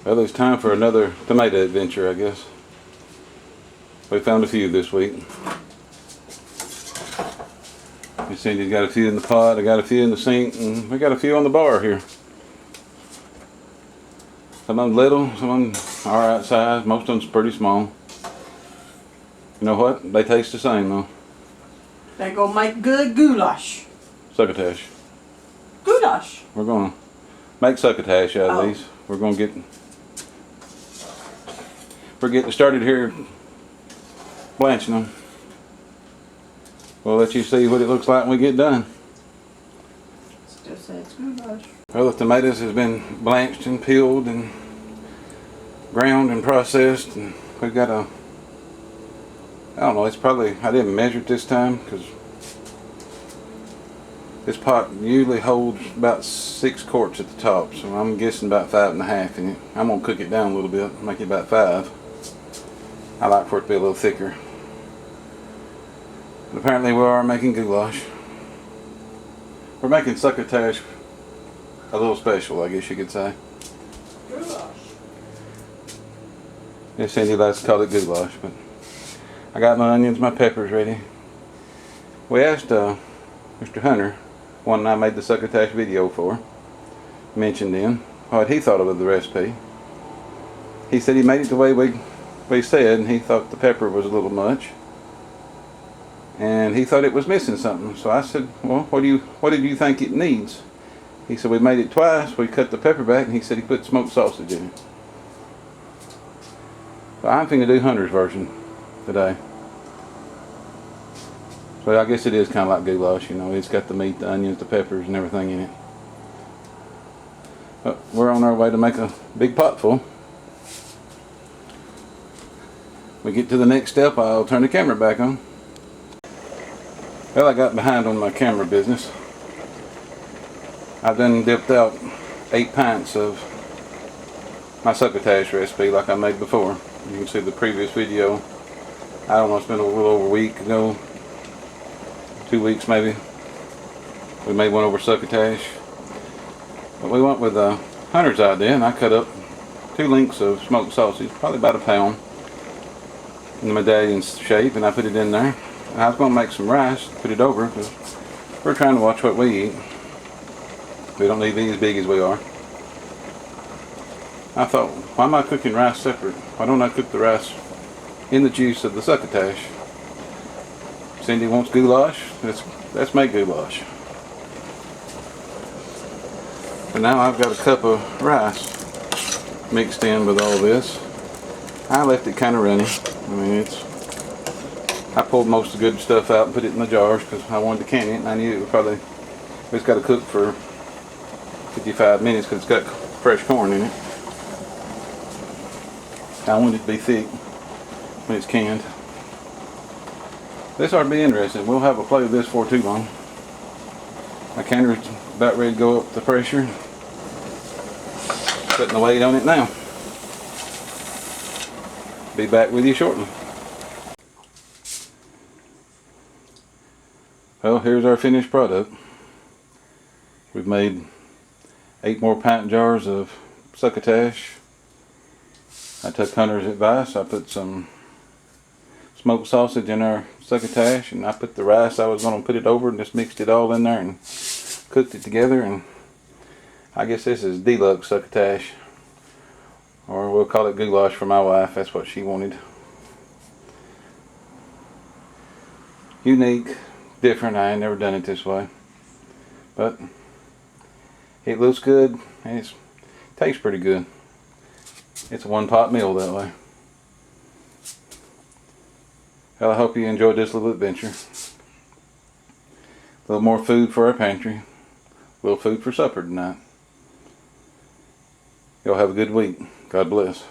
Well, it's time for another tomato adventure, I guess. We found a few this week. Miss Cindy's got a few in the pot, I got a few in the sink, and we got a few on the bar here. Some of them little, some of them alright size, most of them's pretty small. You know what? They taste the same though. They gonna make good goulash. Succotash. Goulash? We're gonna make succotash out of these. We're getting started here blanching them. We'll let you see what it looks like when we get done. Still says goulash. Well, the tomatoes has been blanched and peeled and ground and processed, and we've got a, I don't know, it's probably, I didn't measure it this time because this pot usually holds about 6 quarts at the top, so I'm guessing about 5.5 in it. I'm going to cook it down a little bit, make it about 5. I like for it to be a little thicker. But apparently we are making goulash. We're making succotash a little special, I guess you could say. Goulash. Yes, Cindy likes to call it goulash, but I got my onions, my peppers ready. We asked Mr. Hunter, one I made the succotash video for, mentioned him, what he thought of the recipe. He said he made it the way we said, and he thought the pepper was a little much. And he thought it was missing something. So I said, well, what did you think it needs? He said, we made it twice. We cut the pepper back, and he said he put smoked sausage in it. So I'm going to do Hunter's version today. So I guess it is kind of like goulash, you know. It's got the meat, the onions, the peppers, and everything in it. But we're on our way to make a big pot full. We get to the next step, I'll turn the camera back on. Well, I got behind on my camera business. I've done dipped out 8 pints of my succotash recipe like I made before. You can see the previous video. I don't know, it's been a little over a week ago. 2 weeks maybe. We made one over succotash. But we went with Hunter's idea, and I cut up 2 links of smoked sausage, probably about a pound, in the medallion shape, and I put it in there. And I was going to make some rice, put it over, because we're trying to watch what we eat. We don't need to be as big as we are. I thought, why am I cooking rice separate? Why don't I cook the rice in the juice of the succotash? Cindy wants goulash. Let's make goulash. And now I've got a cup of rice mixed in with all this. I left it kind of runny. I mean, I pulled most of the good stuff out and put it in the jars because I wanted to can it, and I knew it's got to cook for 55 minutes because it's got fresh corn in it. I want it to be thick when it's canned. This ought to be interesting. We'll have a play with this for too long. My canner's about ready to go up the pressure. Putting the weight on it now. Be back with you shortly. Well, here's our finished product. We've made 8 more pint jars of succotash. I took Hunter's advice. I put some smoked sausage in our succotash, and I put the rice I was going to put it over and just mixed it all in there and cooked it together. And I guess this is Deluxe Succotash, or we'll call it goulash for my wife. That's what she wanted. Unique, different. I ain't never done it this way, but it looks good and it tastes pretty good. It's a one-pot meal that way. Well, I hope you enjoyed this little adventure. A little more food for our pantry. A little food for supper tonight. Y'all have a good week. God bless.